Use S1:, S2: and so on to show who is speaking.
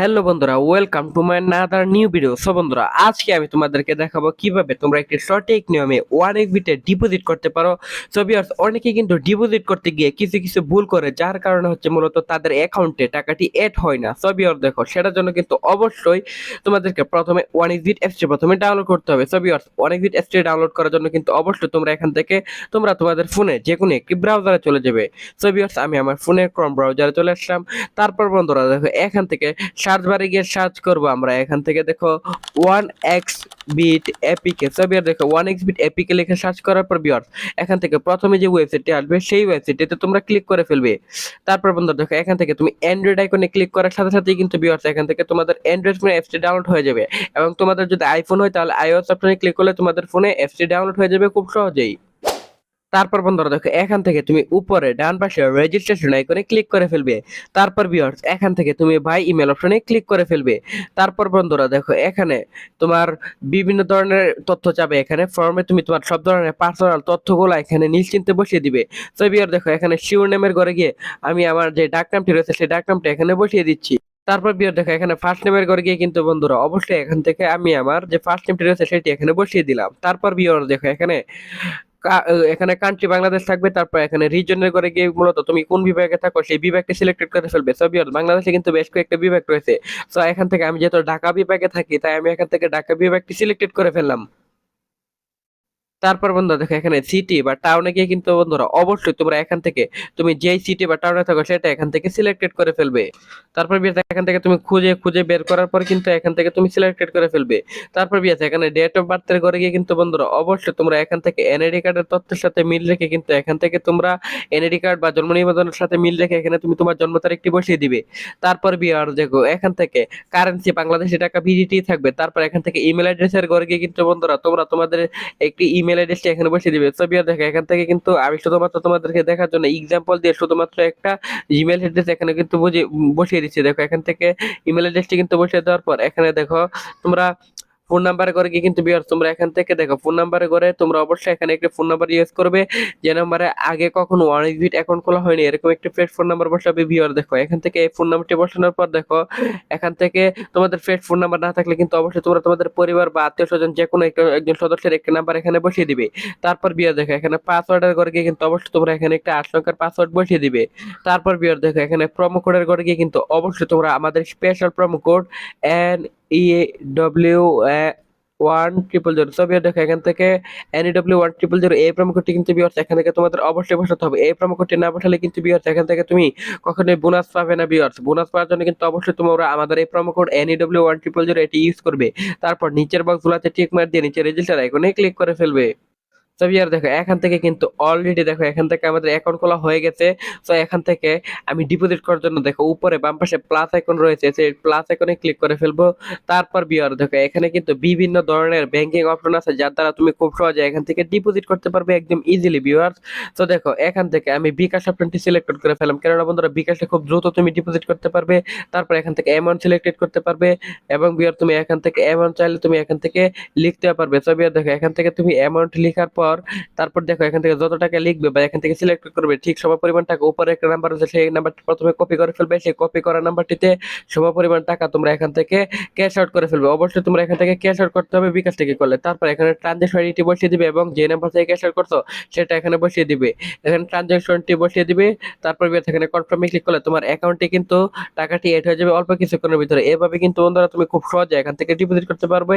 S1: Hello বন্ধুরা, welcome to my another new video. So বন্ধুরা, আজকে আমি তোমাদেরকে দেখাবো কিভাবে তোমরা একটি সঠিক নিয়মে 1 xbit ডিপোজিট করতে পারো। সো ভিউয়ার্স, অনেকে কিন্তু ডিপোজিট করতে গিয়ে কিছু কিছু ভুল করে, যার কারণে হচ্ছে মূলত তাদের অ্যাকাউন্টে টাকাটি এড হয় না। সো ভিউয়ার্স, দেখো সেটার জন্য কিন্তু অবশ্যই তোমাদেরকে প্রথমে 1 xbit অ্যাপসটি প্রথমে ডাউনলোড করতে হবে। সো ভিউয়ার্স, 1 xbit অ্যাপসটি ডাউনলোড করার জন্য কিন্তু অবশ্যই তোমরা এখান থেকে তোমাদের ফোনে যে কোনো একটি ব্রাউজারে চলে যাবে। সো ভিউয়ার্স, আমি আমার ফোনে ক্রোম ব্রাউজারে চলে আসলাম। তারপর বন্ধুরা দেখো, এখান থেকে সার্চ বারে গিয়ে সার্চ করবো আমরা। এখান থেকে দেখো 1xbit এপিকে। সো বিয়ার দেখো 1xbit এপিকে লিখে সার্চ করার পর বিয়ার এখান থেকে প্রথমে যে ওয়েবসাইটটি আসবে সেই ওয়েবসাইটটিতে তোমরা ক্লিক করে ফেলবে। তারপর বন্ধুরা দেখো, এখান থেকে তুমি অ্যান্ড্রয়েড আইকনে ক্লিক করার সাথে সাথেই কিন্তু বিয়ার্স এখান থেকে তোমাদের অ্যান্ড্রয়েড ফোনে অ্যাপসটি ডাউনলোড হয়ে যাবে। এবং তোমাদের যদি আইফোন হয় তাহলে আইওএস অপশনে ক্লিক করলে তোমাদের ফোনে অ্যাপসটি ডাউনলোড হয়ে যাবে খুব সহজেই। তারপর বন্ধুরা দেখো, এখান থেকে তুমি উপরে ডান পাশে রেজিস্ট্রেশন আইকনে ক্লিক করে ফেলবে। তারপর ভিউয়ার্স, এখান থেকে তুমি বাই ইমেল অপশনে ক্লিক করে ফেলবে। তারপর বন্ধুরা দেখো, এখানে তোমার বিভিন্ন ধরনের তথ্য চাবে। এখানে ফর্মে তুমি তোমার সব ধরনের পার্সোনাল তথ্যগুলো এখানে নিশ্চিন্তে বসিয়ে দিবে। তো ভিউয়ার দেখো, এখানে শিওর নেমের ঘরে গিয়ে আমি আমার যে ডাক নামটি রয়েছে সেই ডাক নামটা এখানে বসিয়ে দিচ্ছি। তারপর ভিউয়ার দেখো, এখানে ফার্স্ট নেমের ঘরে গিয়ে কিন্তু বন্ধুরা অবশ্যই এখান থেকে আমি আমার যে ফার্স্ট নেমটি রয়েছে সেটি এখানে বসিয়ে দিলাম। তারপর ভিউয়ার দেখো, এখানে কান্ট্রি বাংলাদেশ থাকবে। তারপর এখানে রিজনের করে গিয়ে মূলত তুমি কোন বিভাগে থাকো সেই বিভাগটি সিলেক্টেড করে ফেলবে। সো ভিউয়ার্স, বাংলাদেশে কিন্তু বেশ কয়েকটা বিভাগ রয়েছে। সো এখান থেকে আমি যেহেতু ঢাকা বিভাগে থাকি, তাই আমি এখান থেকে ঢাকা বিভাগটি সিলেক্টেড করে ফেললাম। তারপর বন্ধুরা দেখো, এখানে সিটি বা টাউনে গিয়ে কিন্তু বন্ধুরা অবশ্যই তোমরা এখান থেকে তুমি যেই সিটি বা টাউনে থাকো সেটা এখান থেকে সিলেক্টেড করে ফেলবে। তারপর বিয়াস, এখান থেকে তুমি খুঁজে খুঁজে বের করার পর কিন্তু এখান থেকে তুমি সিলেক্টেড করে ফেলবে। তারপর বিয়াস, এখানে ডেট অফ বার্থের ঘরে গিয়ে কিন্তু বন্ধুরা অবশ্যই তোমরা এখান থেকে এনআইডি কার্ডের তথ্যের সাথে মিল রেখে কিন্তু এখান থেকে তোমরা এনআইডি কার্ড বা জন্ম নিবন্ধনের সাথে মিল রেখে এখানে তুমি তোমার জন্ম তারিখটি বসিয়ে দিবে। তারপর বিয়ার দেখো, এখান থেকে কারেন্সি বাংলাদেশি টাকা বিডিটি থাকবে। তারপর এখান থেকে ইমেল অ্যাড্রেসের ঘরে গিয়ে কিন্তু বন্ধুরা তোমরা তোমাদের একটি ইমেল অ্যাড্রেসটি এখানে বসিয়ে দিবে। ছবি দেখো, এখান থেকে কিন্তু আমি শুধুমাত্র তোমাদেরকে দেখার জন্য এক্সাম্পল দিয়ে শুধুমাত্র একটা ইমেল অ্যাড্রেস এখানে কিন্তু বসিয়ে দিচ্ছি। দেখো, এখান থেকে ইমেল অ্যাড্রেসটি কিন্তু বসিয়ে দেওয়ার পর এখানে দেখো তোমরা ফোন নাম্বারে করে গিয়ে কিন্তু বিয়ার তোমরা এখান থেকে দেখো ফোন নাম্বারে করে তোমরা অবশ্যই এখানে একটা ফোন নাম্বার ইউজ করবে যে নাম্বারে আগে কখনো 1xbit অ্যাকাউন্ট খোলা হয়নি, এরকম একটা ফ্রেশ ফোন নাম্বার বসাবে। বিয়ার দেখো, এখান থেকে এই ফোন নাম্বারটি বসানোর পর দেখো, এখান থেকে তোমাদের ফ্রেশ ফোন নাম্বার না থাকলে কিন্তু অবশ্যই তোমরা তোমাদের পরিবার বা আত্মীয় স্বজন যে কোনো একটা একজন সদস্যের একটা নাম্বার এখানে বসিয়ে দিবে। তারপর বিয়ার দেখো, এখানে পাসওয়ার্ডের ঘরে গিয়ে কিন্তু অবশ্যই তোমরা এখানে একটা 8 সংখ্যার পাসওয়ার্ড বসিয়ে দিবে। তারপর বিয়ার দেখো, এখানে প্রোমো কোডের ঘরে গিয়ে কিন্তু অবশ্যই তোমরা আমাদের স্পেশাল প্রোমো কোড NEW 100 সবই দেখো, এখান থেকে NEW 100 এই প্রোমো কোডটি কিন্তু বিয়ার্স এখান থেকে তোমাদের অবশ্যই বসাতে হবে। এই প্রোমো কোডটি না বসালে কিন্তু বিয়ার্স এখান থেকে তুমি কখনোই বোনাস পাবে না। বিয়ার্স, বোনাস পাওয়ার জন্য কিন্তু অবশ্যই তোমরা আমাদের এই প্রোমো কোড NEW 100 এটি ইউজ করবে। তারপর নিচের বক্সগুলোতে টিক মার দিয়ে নিচে রেজিস্টার আইকনে ক্লিক করে ফেলবে। তো ভিউয়ার দেখো, এখান থেকে কিন্তু অলরেডি দেখো এখান থেকে আমাদের অ্যাকাউন্ট খোলা হয়ে গেছে। তো এখান থেকে আমি ডিপোজিট করার জন্য দেখো উপরে বাম পাশে প্লাস আইকন রয়েছে, সেই প্লাস আইকনে ক্লিক করে ফেলবো। তারপর ভিউয়ার দেখো, এখানে কিন্তু বিভিন্ন ধরনের ব্যাংকিং অপশন আছে যার দ্বারা তুমি খুব সহজে এখান থেকে ডিপোজিট করতে পারবে একদম ইজিলি ভিউয়ার। তো দেখো, এখান থেকে আমি বিকাশ অপশনটি সিলেক্ট করে ফেলাম, কেননা বন্ধুরা বিকাশে খুব দ্রুত তুমি ডিপোজিট করতে পারবে। তারপর এখান থেকে অ্যামাউন্ট সিলেক্টেড করতে পারবে এবং ভিউয়ার তুমি এখান থেকে অ্যামাউন্ট চাইলে তুমি এখান থেকে লিখতে পারবে। তো ভিউয়ার দেখো, এখান থেকে তুমি অ্যামাউন্ট লেখার পর তারপর দেখো এখান থেকে যত টাকা লিখবে বা এখান থেকে সিলেক্ট করবে ঠিক সমপরিমাণ টাকা উপরে একটা নাম্বার আছে, সেই নাম্বারটি প্রথমে কপি করে ফেলবে। সেই কপি করা নাম্বারটিতে সমপরিমাণ টাকা তোমরা এখান থেকে ক্যাশ আউট করে ফেলবে। অবশ্যই তোমরা এখান থেকে ক্যাশ আউট করতে হবে বিকাশ থেকে করলে। তারপর এখানে ট্রানজাকশন আইডি বসিয়ে দিবে এবং যে নাম্বার থেকে ক্যাশ আউট করছো সেটা এখানে বসিয়ে দিবে। এখানে ট্রানজাকশনটি বসিয়ে দিবে। তারপর এখানে কনফার্মে ক্লিক করলে তোমার অ্যাকাউন্টে কিন্তু টাকাটি এড হয়ে যাবে অল্প কিছুক্ষণের ভিতরে। এভাবে কিন্তু বন্ধুরা তুমি খুব সহজে এখান থেকে ডিপোজিট করতে পারবে।